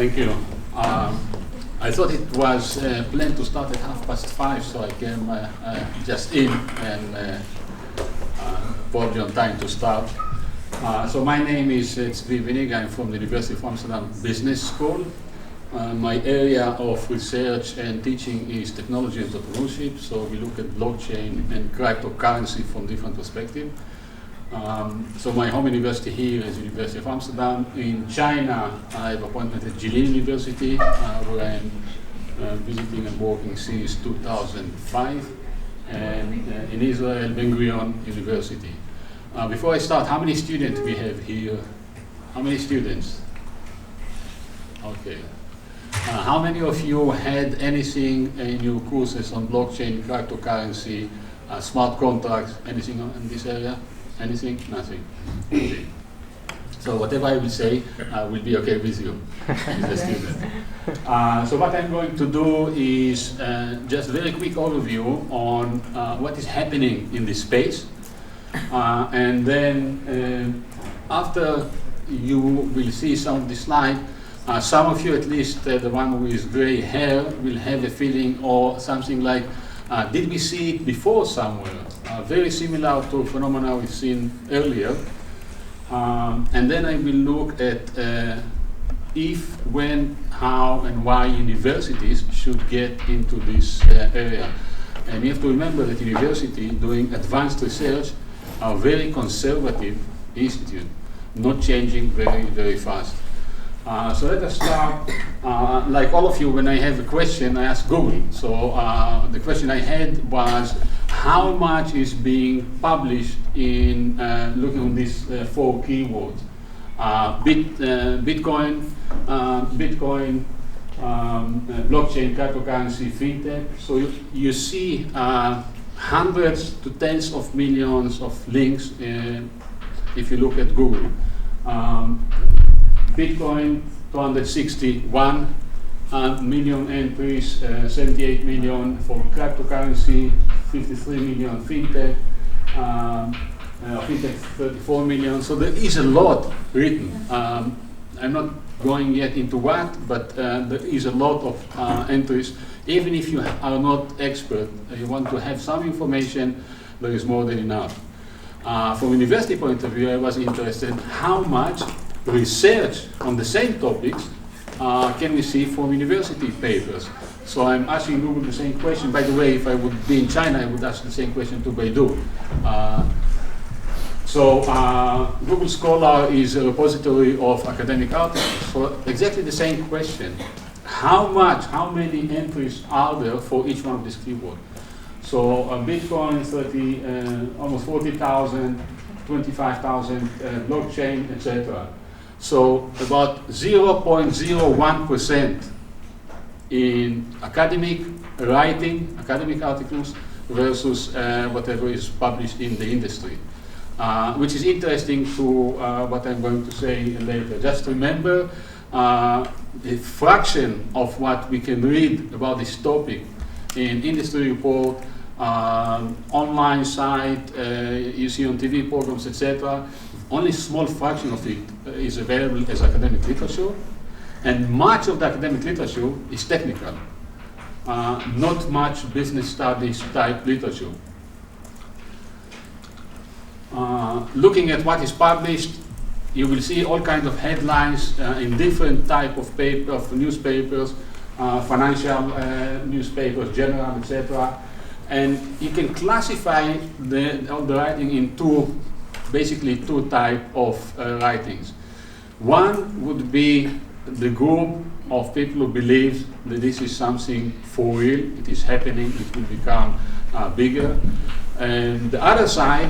Thank you. I thought it was planned to start at 5:30, so I came just in and probably on time to start. So my name is G T Vinig. I'm from the University of Amsterdam Business School. My area of research and teaching is technology and entrepreneurship. So we look at blockchain and cryptocurrency from different perspectives. So my home university here is University of Amsterdam. In China, I have appointment at G University, where I'm visiting and working since 2005, and in Israel, Ben-Gurion University. Before I start, how many students we have here? How many students? Okay. How many of you had anything in your courses on blockchain, cryptocurrency, smart contracts, anything in this area? Anything? Nothing. Okay. So whatever I will say will be okay with you, as a student. So what I'm going to do is just very quick overview on what is happening in this space. And then after you will see some of the slides, some of you, at least the one with gray hair, will have a feeling or something like, did we see it before somewhere? Very similar to a phenomena we've seen earlier. And then I will look at if, when, how, and why universities should get into this area. And you have to remember that university doing advanced research are very conservative institute, not changing very, very fast. So let us start. Like all of you, when I have a question, I ask Google. So the question I had was, how much is being published in looking at these four keywords? Bitcoin, blockchain, cryptocurrency, fintech. So you see hundreds to tens of millions of links if you look at Google. Bitcoin, 261 million entries, 78 million for cryptocurrency, 53 million fintech, fintech 34 million. So there is a lot written. I'm not going yet into what, but there is a lot of entries. Even if you are not expert, you want to have some information, there is more than enough. From university point of view, I was interested how much research on the same topics can we see from university papers. So I'm asking Google the same question. By the way, if I would be in China, I would ask the same question to Baidu. Google Scholar is a repository of academic articles. So exactly the same question. How many entries are there for each one of these keywords? So Bitcoin, almost 40,000, 25,000, blockchain, etc. So about 0.01% in academic writing, academic articles, versus whatever is published in the industry. Which is interesting to what I'm going to say later. Just remember the fraction of what we can read about this topic in industry report, online site, you see on TV programs, etc. Only a small fraction of it is available as academic literature, and much of the academic literature is technical, not much business studies type literature. Looking at what is published, you will see all kinds of headlines in different type of newspapers, financial newspapers, general, etc. And you can classify the writing in basically two types of writings. One would be the group of people who believe that this is something for real, it is happening, it will become bigger. And the other side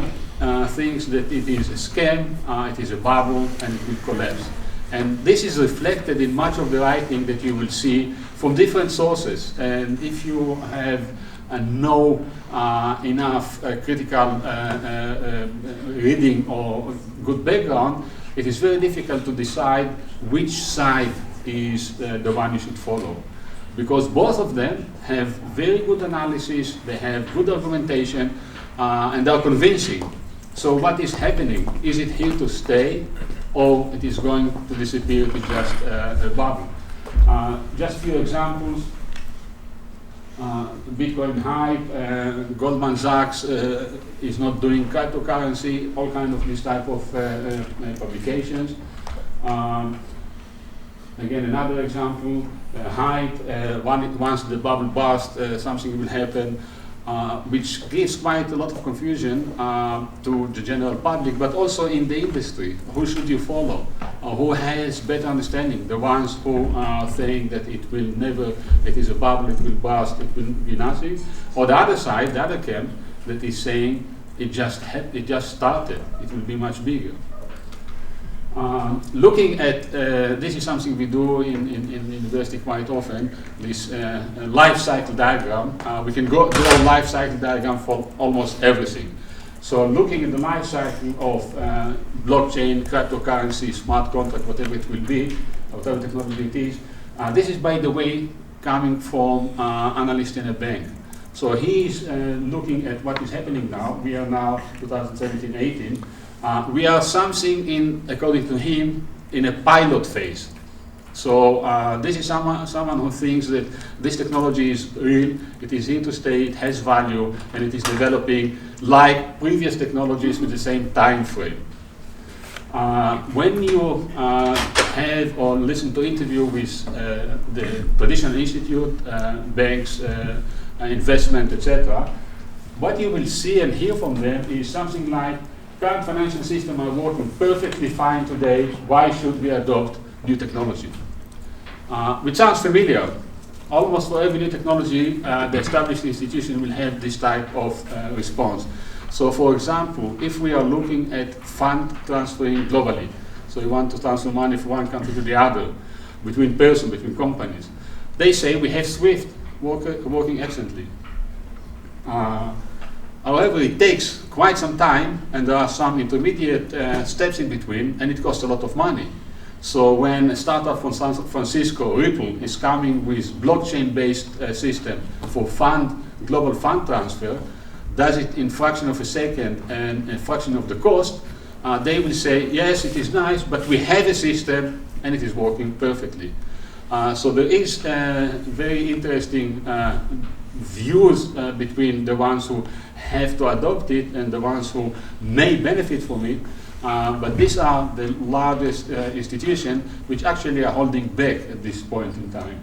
thinks that it is a scam, it is a bubble, and it will collapse. And this is reflected in much of the writing that you will see from different sources. And if you have enough critical reading or good background, it is very difficult to decide which side is the one you should follow. Because both of them have very good analysis, they have good argumentation, and they are convincing. So what is happening? Is it here to stay, or it is going to disappear to just a bubble? Just a few examples. Bitcoin hype, Goldman Sachs is not doing cryptocurrency, all kind of this type of publications. Again, another example, hype, once the bubble bursts, something will happen, which gives quite a lot of confusion to the general public, but also in the industry. Who should you follow? Who has better understanding? The ones who are saying that it will never, it is a bubble, it will burst, it will be nothing, or the other side, the other camp, that is saying it just started, it will be much bigger. Looking at, this is something we do in university quite often, this life cycle diagram. We can do a life cycle diagram for almost everything. So looking at the life cycle of blockchain, cryptocurrency, smart contract, whatever it will be, whatever technology it is, this is, by the way, coming from analyst in a bank. So he's looking at what is happening now. We are now 2017-18. We are something in, according to him, in a pilot phase. So this is someone who thinks that this technology is real, it is here to stay, it has value, and it is developing like previous technologies with the same time frame. When you have or listen to interview with the traditional institute, banks, investment, etc., what you will see and hear from them is something like, current financial systems are working perfectly fine today, why should we adopt new technology? Which sounds familiar. Almost for every new technology, the established institution will have this type of response. So for example, if we are looking at fund transferring globally, so you want to transfer money from one country to the other, between persons, between companies, they say we have SWIFT working excellently. However, it takes quite some time, and there are some intermediate steps in between, and it costs a lot of money. So when a startup from San Francisco, Ripple, is coming with blockchain-based system for global fund transfer, does it in fraction of a second and a fraction of the cost, they will say, yes, it is nice, but we have a system, and it is working perfectly. So there is very interesting views between the ones who have to adopt it and the ones who may benefit from it, but these are the largest institutions which actually are holding back at this point in time.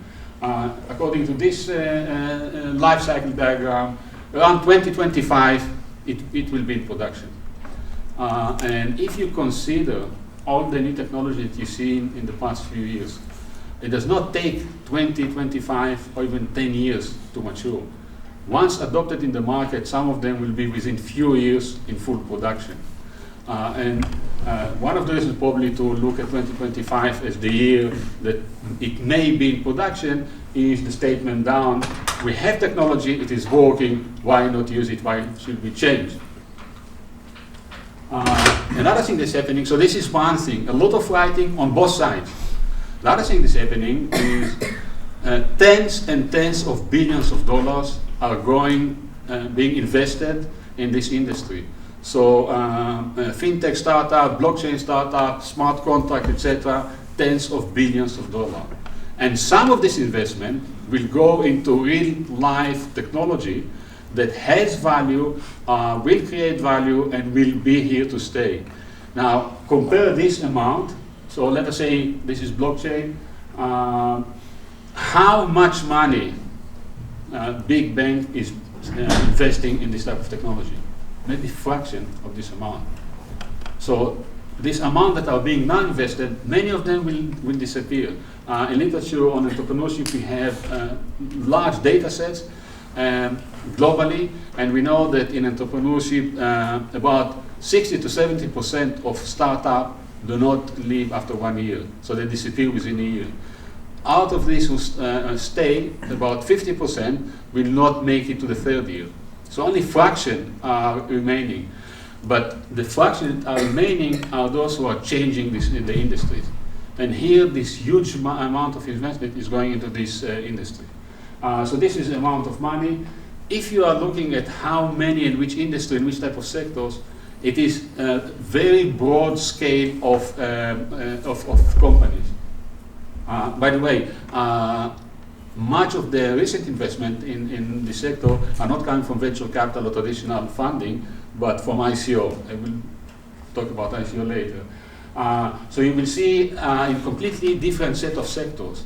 According to this life cycle diagram, around 2025 it will be in production. And if you consider all the new technology that you've seen in the past few years, it does not take 20, 25, or even 10 years to mature. Once adopted in the market, some of them will be within few years in full production. And one of the reasons probably to look at 2025 as the year that it may be in production is the statement down, we have technology, it is working, why not use it, why should we change? Another thing that's happening, so this is one thing, a lot of writing on both sides. The other thing that's happening is tens and tens of billions of dollars are being invested in this industry. So fintech startup, blockchain startup, smart contract, etc., tens of billions of dollars. And some of this investment will go into real life technology that has value, will create value, and will be here to stay. Now, compare this amount. So let us say this is blockchain. How much money big bank is investing in this type of technology? Maybe a fraction of this amount. So this amount that are being now invested, many of them will disappear. In literature on entrepreneurship, we have large data sets globally, and we know that in entrepreneurship, about 60 to 70% of startups do not leave after 1 year, so they disappear within a year. Out of these who stay, about 50% will not make it to the third year. So only fraction are remaining. But the fraction that are remaining are those who are changing this in the industries. And here, this huge amount of investment is going into this industry. So this is the amount of money. If you are looking at how many in which industry, in which type of sectors, it is a very broad scale of companies. By the way, much of the recent investment in the sector are not coming from venture capital or traditional funding, but from ICO. I will talk about ICO later. So you will see in completely different set of sectors.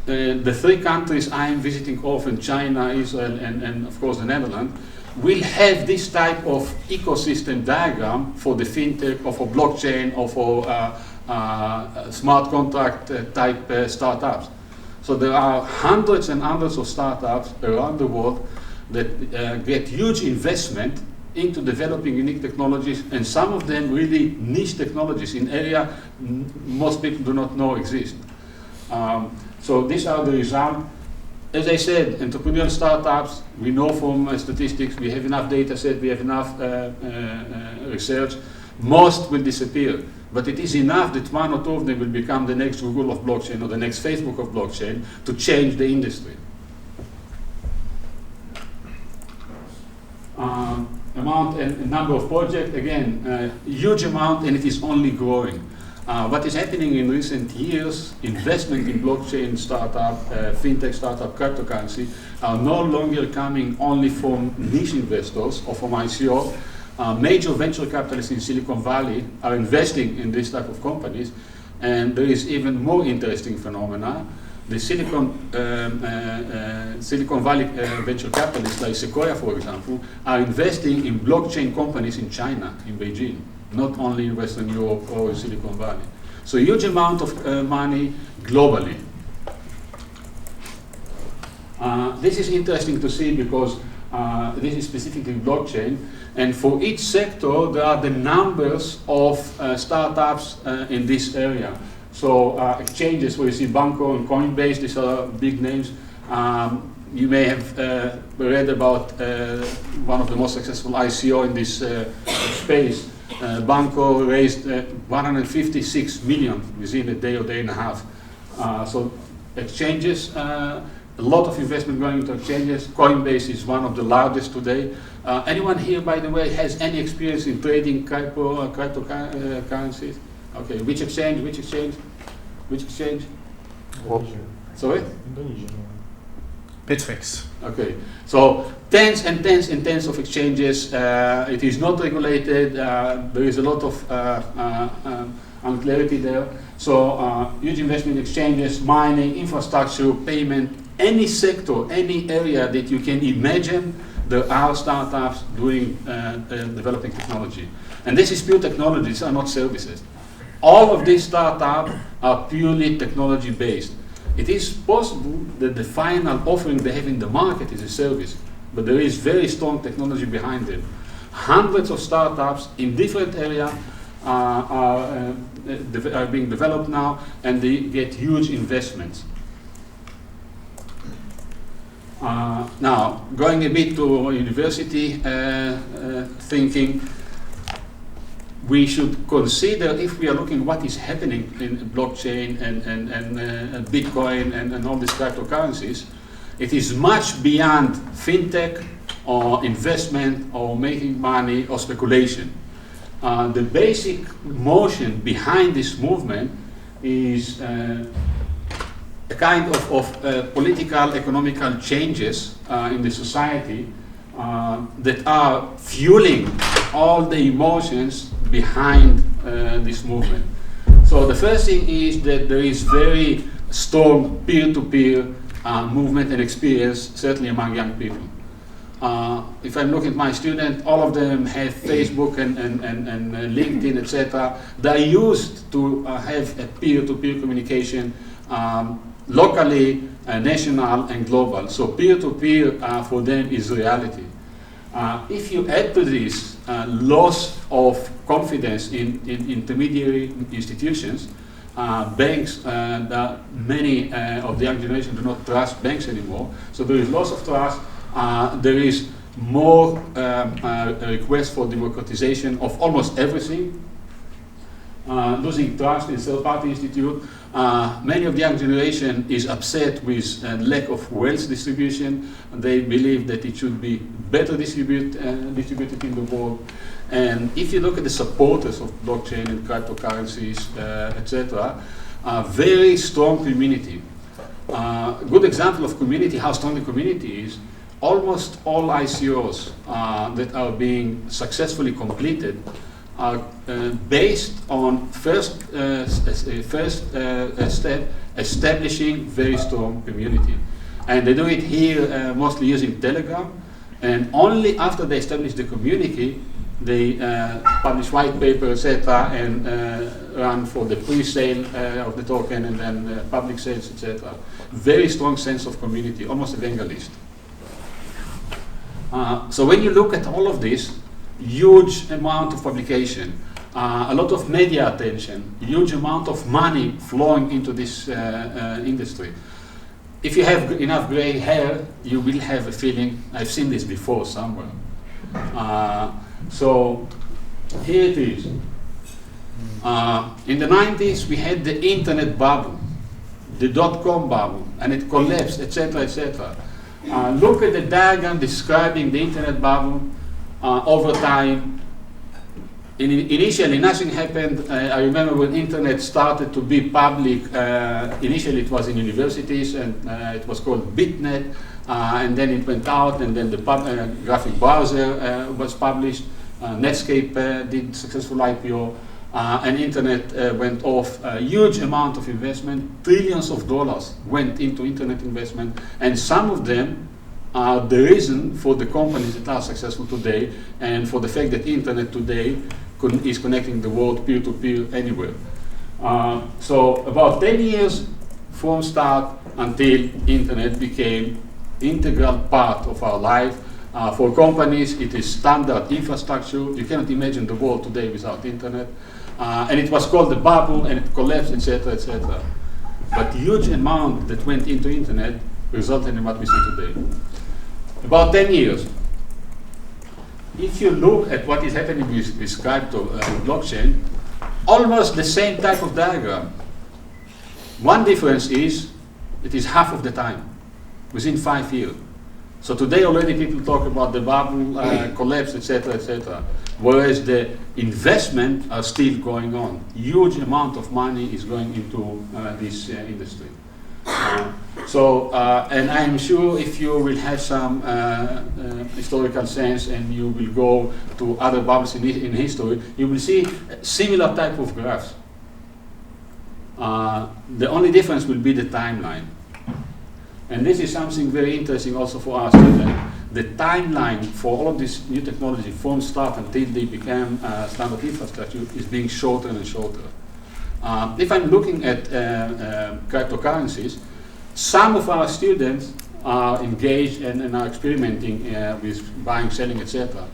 The three countries I am visiting often, China, Israel, and of course the Netherlands, will have this type of ecosystem diagram for the fintech or for blockchain or for smart contract type startups. So there are hundreds and hundreds of startups around the world that get huge investment into developing unique technologies, and some of them really niche technologies in area most people do not know exist. So these are the results. As I said, entrepreneurial startups, we know from statistics, we have enough data set, we have enough research. Most will disappear, but it is enough that one or two of them will become the next Google of blockchain or the next Facebook of blockchain to change the industry. Amount and number of projects, again, huge amount, and it is only growing. What is happening in recent years, investment in blockchain startup, fintech startup, cryptocurrency, are no longer coming only from niche investors or from ICO. Major venture capitalists in Silicon Valley are investing in this type of companies, and there is even more interesting phenomena. The Silicon Valley venture capitalists like Sequoia, for example, are investing in blockchain companies in China, in Beijing, not only in Western Europe or in Silicon Valley. So a huge amount of money globally. This is interesting to see because this is specifically blockchain, and for each sector there are the numbers of startups in this area. So exchanges where you see Banco and Coinbase, these are big names. You may have read about one of the most successful ICO in this space. Banco raised 156 million within a day or day and a half. So exchanges, a lot of investment going into exchanges. Coinbase is one of the largest today. Anyone here, by the way, has any experience in trading cryptocurrencies? Okay, which exchange? Which exchange? Which exchange? Indonesia. Sorry? Indonesia. Bitfix. Okay, so tens and tens and tens of exchanges. It is not regulated. There is a lot of unclarity there. So huge investment in exchanges, mining, infrastructure, payment, any sector, any area that you can imagine, there are startups doing developing technology. And this is pure technology, these are not services. All of these startups are purely technology based. It is possible that the final offering they have in the market is a service, but there is very strong technology behind it. Hundreds of startups in different areas are being developed now, and they get huge investments. Now, going a bit to university thinking, we should consider, if we are looking what is happening in blockchain and Bitcoin and all these cryptocurrencies, it is much beyond fintech or investment or making money or speculation. The basic motion behind this movement is a kind of political, economical changes in the society that are fueling all the emotions behind this movement. So the first thing is that there is very strong peer-to-peer movement and experience, certainly among young people. If I'm looking at my students, all of them have Facebook and LinkedIn, etc. They're used to have a peer-to-peer communication locally, national, and global. So peer-to-peer for them is reality. If you add to this loss of confidence in intermediary institutions, banks, many of the young generation do not trust banks anymore. So there is loss of trust. There is more requests for democratization of almost everything. Losing trust in third-party institute. Many of the young generation is upset with lack of wealth distribution. They believe that it should be better distributed in the world. And if you look at the supporters of blockchain and cryptocurrencies, etc., very strong community. Good example of community, how strong the community is. Almost all ICOs that are being successfully completed are based on first step, establishing very strong community. And they do it here mostly using Telegram, and only after they establish the community, they publish white paper, etc., and run for the pre-sale of the token, and then public sales, etc. Very strong sense of community, almost evangelist. So when you look at all of this, huge amount of publication, a lot of media attention, huge amount of money flowing into this industry. If you have enough gray hair, you will have a feeling, I've seen this before somewhere. So here it is. In the 90s, we had the internet bubble, the dot-com bubble, and it collapsed, etc., etc. Look at the diagram describing the internet bubble over time. Initially, nothing happened. I remember when internet started to be public, initially it was in universities, and it was called BitNet, and then it went out, and then the graphic browser was published. Netscape did successful IPO, and internet went off. A huge amount of investment, trillions of dollars went into internet investment, and some of them are the reason for the companies that are successful today, and for the fact that internet today is connecting the world peer-to-peer anywhere. So about 10 years from start until internet became integral part of our life. For companies, it is standard infrastructure. You cannot imagine the world today without internet. And it was called the bubble, and it collapsed, etc., etc. But the huge amount that went into internet resulted in what we see today. About 10 years. If you look at what is happening with crypto blockchain, almost the same type of diagram. One difference is, it is half of the time, within 5 years. So today already people talk about the bubble collapse, etc., etc. Whereas the investment are still going on. Huge amount of money is going into this industry. And I'm sure if you will have some historical sense and you will go to other bubbles in history, you will see similar type of graphs. The only difference will be the timeline. And this is something very interesting also for us. The timeline for all of this new technology from start until they become standard infrastructure is being shorter and shorter. If I'm looking at cryptocurrencies, some of our students are engaged and are experimenting with buying, selling, etc.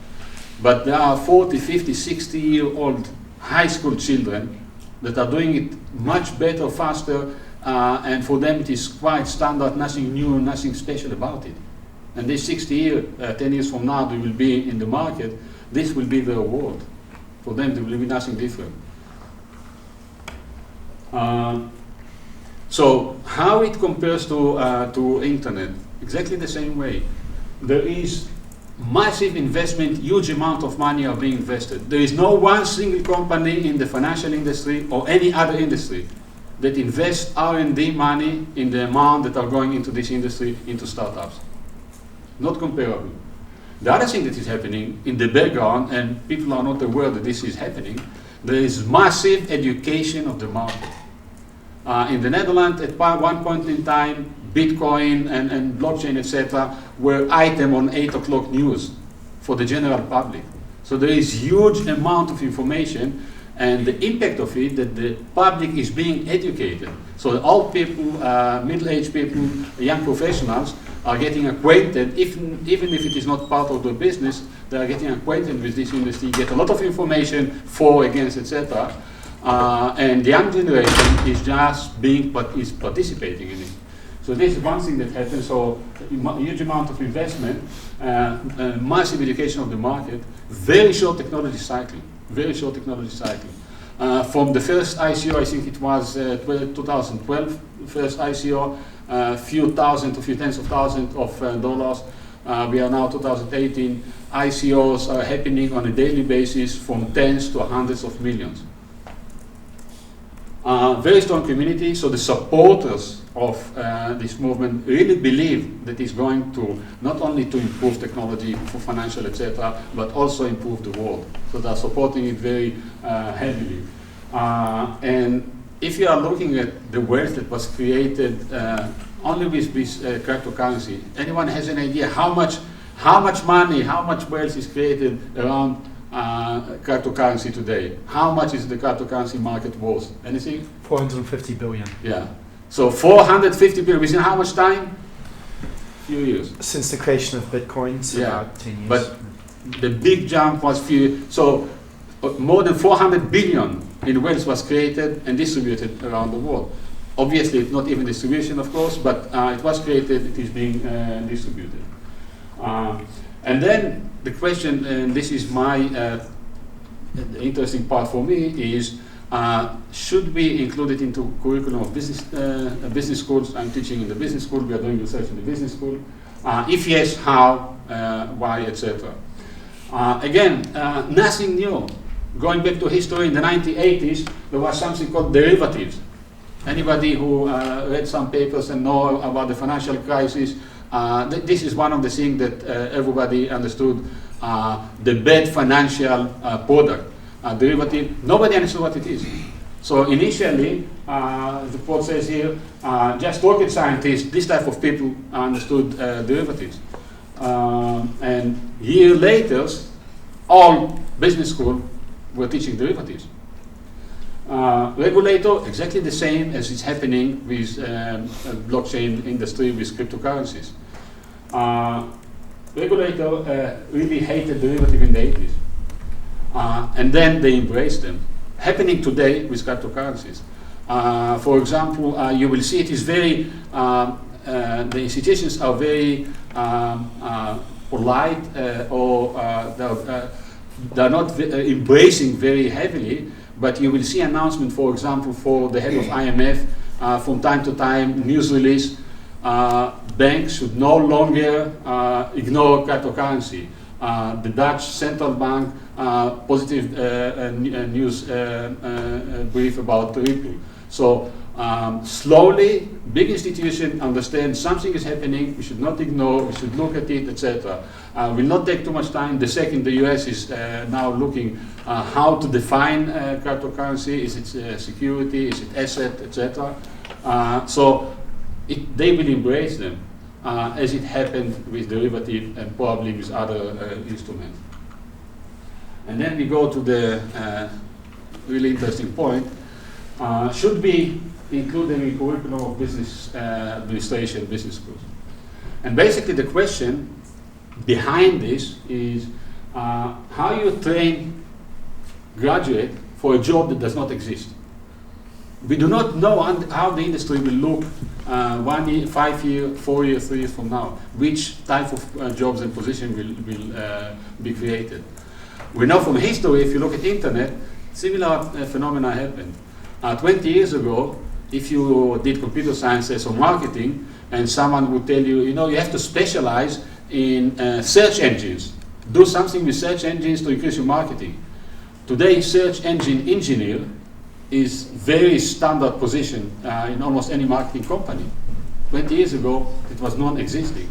But there are 40, 50, 60-year-old high school children that are doing it much better, faster, and for them it is quite standard, nothing new, nothing special about it. And this 10 years from now, they will be in the market, this will be their world. For them, there will be nothing different. So how it compares to internet? Exactly the same way. There is massive investment, huge amount of money are being invested. There is no one single company in the financial industry or any other industry that invests R&D money in the amount that are going into this industry, into startups. Not comparable. The other thing that is happening in the background, and people are not aware that this is happening, there is massive education of the market. In the Netherlands, at one point in time, Bitcoin and blockchain, etc., were item on 8 o'clock news for the general public. So there is huge amount of information, and the impact of it, that the public is being educated. So old people, middle-aged people, young professionals are getting acquainted, even if it is not part of their business, they are getting acquainted with this industry, get a lot of information for, against, etc. And the young generation is just is participating in it. So this is one thing that happens. So huge amount of investment, massive education of the market, very short technology cycle. Very short technology cycle. From the first ICO, I think it was 2012, first ICO, a few thousand, a few tens of thousands of dollars. We are now 2018. ICOs are happening on a daily basis from tens to hundreds of millions. Very strong community, so the supporters of this movement really believe that it's going to not only to improve technology for financial, etc., but also improve the world. So they're supporting it very heavily. And if you are looking at the wealth that was created only with this cryptocurrency, anyone has an idea how much money, how much wealth is created around cryptocurrency today? How much is the cryptocurrency market worth? Anything? 450 billion. Yeah. So 450 billion within how much time? Few years. Since the creation of Bitcoin, it's about 10 years. But the big jump was so more than 400 billion in wealth was created and distributed around the world. Obviously, it's not even distribution, of course, but it was created, it is being distributed. And then the question, and this is my interesting part for me, is should we include it into curriculum of business schools? I'm teaching in the business school, we are doing research in the business school. If yes, how, why, etc. Again, nothing new. Going back to history, in the 1980s, there was something called derivatives. Anybody who read some papers and know about the financial crisis, this is one of the things that everybody understood, the bad financial product, derivative. Nobody understood what it is. So initially, the quote says here, just rocket scientists, this type of people understood derivatives. And years later, all business schools were teaching derivatives. Regulator, exactly the same as is happening with blockchain industry with cryptocurrencies. Regulator really hated derivative in the 80s. And then they embraced them. Happening today with cryptocurrencies. For example, you will see it is very, the institutions are very polite or they're not embracing very heavily, but you will see announcement, for example, for the head of IMF, from time to time, news release, banks should no longer ignore cryptocurrency. The Dutch central bank, positive news brief about Ripple. So slowly, big institutions understand something is happening, we should not ignore, we should look at it, etc. Will not take too much time. The second, the US is now looking how to define cryptocurrency. Is it security, is it asset, etc. So they will embrace them as it happened with derivative and probably with other instruments. And then we go to the really interesting point. Should we include them in curriculum of business administration, business schools? And basically the question behind this is how you train graduate for a job that does not exist. We do not know how the industry will look 1 year, 5 years, 4 years, 3 years from now. Which type of jobs and position will be created. We know from history, if you look at internet, similar phenomena happened. 20 years ago, if you did computer sciences or marketing, and someone would tell you, you know, you have to specialize in search engines. Do something with search engines to increase your marketing. Today, search engine engineer is very standard position in almost any marketing company. 20 years ago, it was non-existing.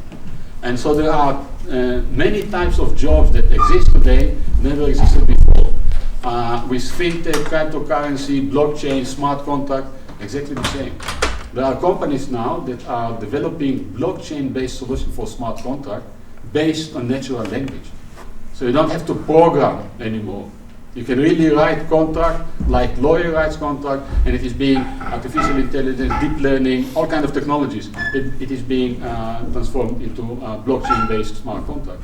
And so there are many types of jobs that exist today, never existed before. With fintech, cryptocurrency, blockchain, smart contract, exactly the same. There are companies now that are developing blockchain-based solution for smart contract based on natural language. So you don't have to program anymore. You can really write contract like lawyer writes contract, and it is being artificial intelligence, deep learning, all kinds of technologies. It is being transformed into blockchain-based smart contract.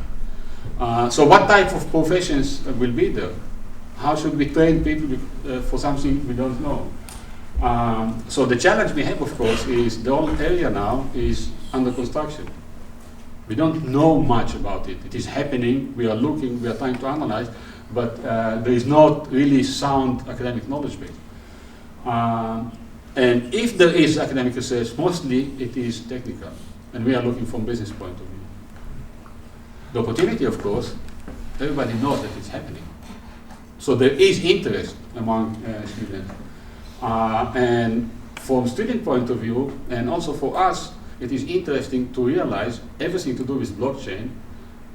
So what type of professions will be there? How should we train people for something we don't know? So the challenge we have, of course, is the whole area now is under construction. We don't know much about it. It is happening, we are looking, we are trying to analyze, but there is not really sound academic knowledge base. And if there is academic research, mostly it is technical, and we are looking from business point of view. The opportunity, of course, everybody knows that it's happening. So there is interest among students. And from student point of view, and also for us, it is interesting to realize everything to do with blockchain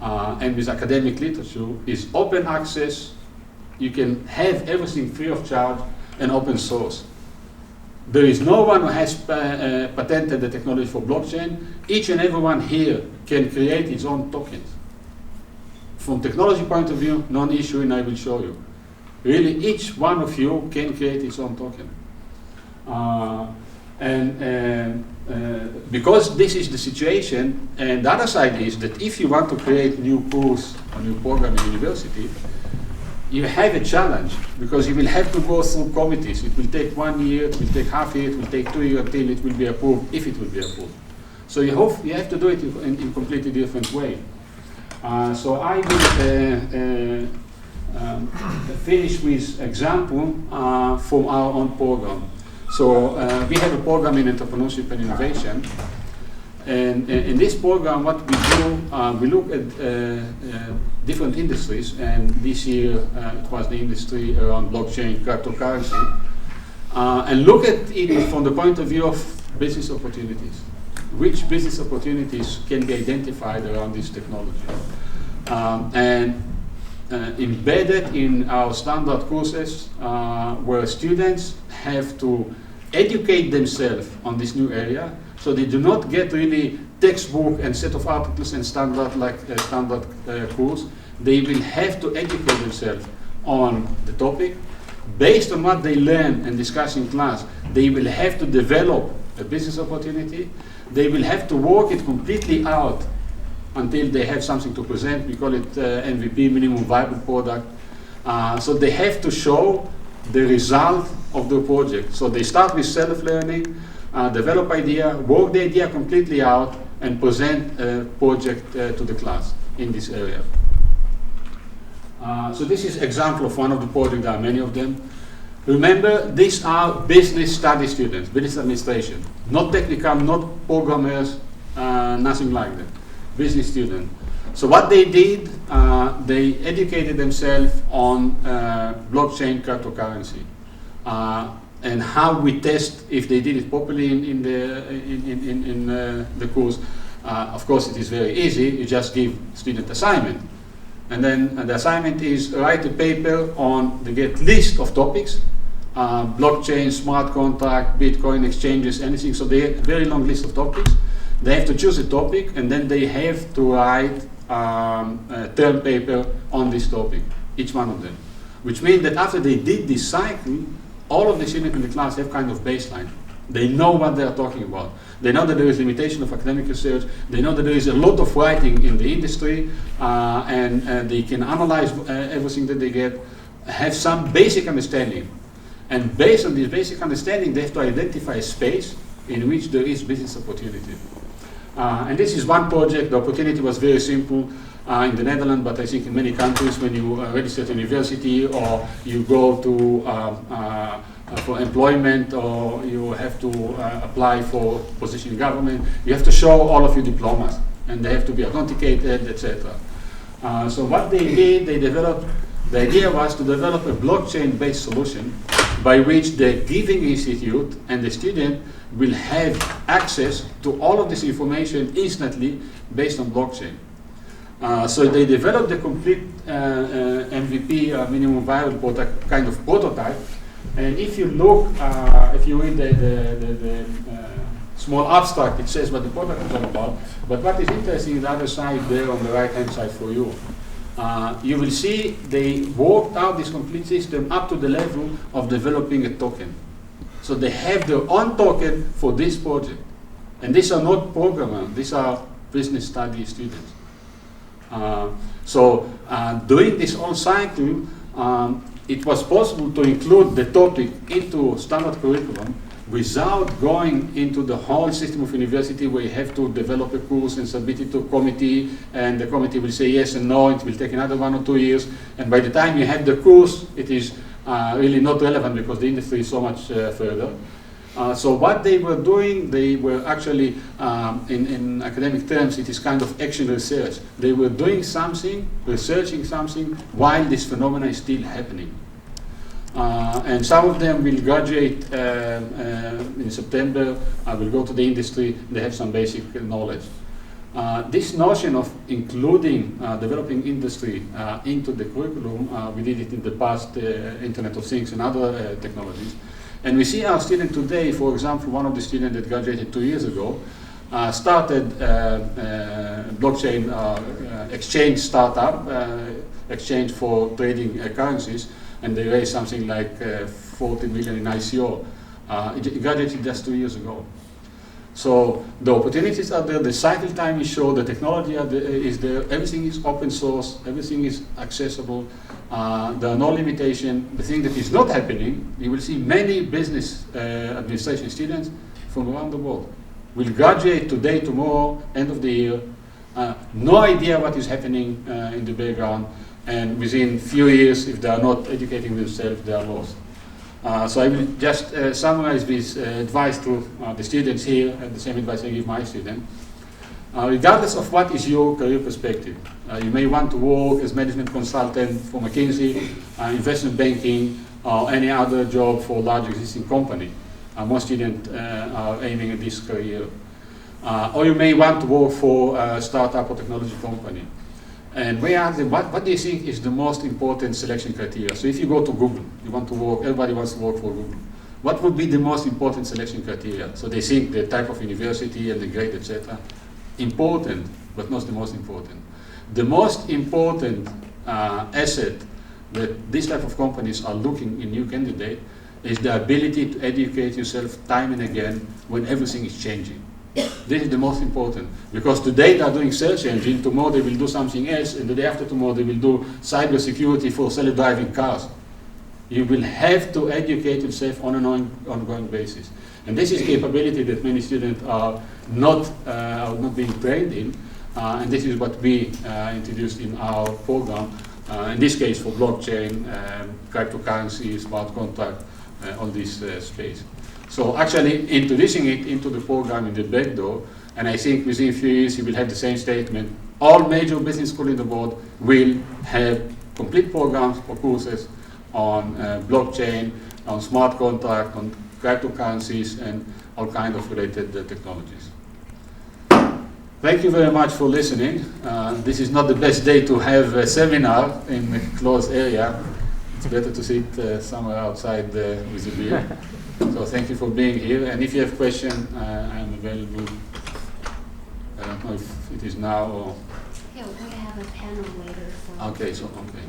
and with academic literature is open access. You can have everything free of charge and open source. There is no one who has patented the technology for blockchain. Each and everyone here can create its own tokens. From technology point of view, non-issue, and I will show you. Really, each one of you can create its own token. Because this is the situation, and the other side is that if you want to create new course or new program in university, you have a challenge because you will have to go through committees. It will take 1 year, it will take half a year, it will take 2 years until it will be approved, if it will be approved. So you have to do it in a completely different way. So I will finish with example from our own program. So we have a program in entrepreneurship and innovation. And in this program, what we do, we look at different industries, and this year it was the industry around blockchain, cryptocurrency, and look at it from the point of view of business opportunities. Which business opportunities can be identified around this technology? And embedded in our standard courses where students have to educate themselves on this new area, so they do not get really textbook and set of articles and standard like standard course. They will have to educate themselves on the topic. Based on what they learn and discuss in class, they will have to develop a business opportunity. They will have to work it completely out until they have something to present. We call it MVP, minimum viable product. So they have to show the result of the project. So they start with self-learning, develop idea, work the idea completely out, and present a project to the class in this area. So this is example of one of the projects. There are many of them. Remember, these are business study students, business administration, not technical, not programmers, nothing like that. Business student. So what they did, they educated themselves on blockchain cryptocurrency and how we test if they did it properly in the course. Of course, it is very easy. You just give student assignment, and then the assignment is write a paper on the get list of topics, blockchain, smart contract, Bitcoin exchanges, anything. So they have a very long list of topics. They have to choose a topic, and then they have to write a term paper on this topic, each one of them. Which means that after they did this cycle, all of the students in the class have kind of baseline. They know what they are talking about. They know that there is limitation of academic research. They know that there is a lot of writing in the industry, and they can analyze everything that they get, have some basic understanding. And based on this basic understanding, they have to identify a space in which there is business opportunity. And this is one project. The opportunity was very simple in the Netherlands, but I think in many countries when you register at university or you go to for employment or you have to apply for position in government, you have to show all of your diplomas and they have to be authenticated, etc. So what they did, they developed, the idea was to develop a blockchain-based solution by which the giving institute and the student will have access to all of this information instantly based on blockchain. So they developed the complete MVP, minimum viable product, kind of prototype. And if you look, if you read the small abstract, it says what the product is all about. But what is interesting is the other side there on the right-hand side for you. You will see they worked out this complete system up to the level of developing a token. So they have their own token for this project. And these are not programmers, these are business study students. Doing this whole cycle, it was possible to include the topic into standard curriculum without going into the whole system of university where you have to develop a course and submit it to a committee, and the committee will say yes and no, it will take another 1 or 2 years, and by the time you have the course, it is really not relevant because the industry is so much further. So what they were doing, they were actually, in academic terms, it is kind of action research. They were doing something, researching something, while this phenomenon is still happening. And some of them will graduate in September, will go to the industry, they have some basic knowledge. This notion of including developing industry into the curriculum, we did it in the past, Internet of Things and other technologies. And we see our student today, for example, one of the students that graduated 2 years ago, started blockchain exchange startup, exchange for trading currencies, and they raised something like 40 million in ICO. It graduated just 2 years ago. So the opportunities are there, the cycle time is short, the technology is there, everything is open source, everything is accessible, there are no limitations. The thing that is not happening, you will see many business administration students from around the world will graduate today, tomorrow, end of the year, no idea what is happening in the background, and within few years, if they are not educating themselves, they are lost. So I will just summarize this advice to the students here, and the same advice I give my students. Regardless of what is your career perspective, you may want to work as management consultant for McKinsey, investment banking, or any other job for a large existing company. Most students are aiming at this career. Or you may want to work for a startup or technology company. And we ask them, what do you think is the most important selection criteria? So if you go to Google, you want to work, everybody wants to work for Google. What would be the most important selection criteria? So they think the type of university and the grade, etc. Important, but not the most important. The most important asset that this type of companies are looking in new candidate is the ability to educate yourself time and again when everything is changing. This is the most important, because today they are doing search engine, tomorrow they will do something else, and the day after tomorrow they will do cyber security for self-driving cars. You will have to educate yourself on an ongoing basis. And this is a capability that many students are not being trained in, and this is what we introduced in our program, in this case for blockchain, cryptocurrency, smart contract, on this space. So actually introducing it into the program in the back door, and I think within a few years you will have the same statement. All major business schools in the world will have complete programs or courses on blockchain, on smart contract, on cryptocurrencies, and all kinds of related technologies. Thank you very much for listening. This is not the best day to have a seminar in a closed area. It's better to sit somewhere outside with a beer. So thank you for being here, and if you have questions, I am available. I don't know if it is now or... Yeah, we have a panel later. Okay, so, okay.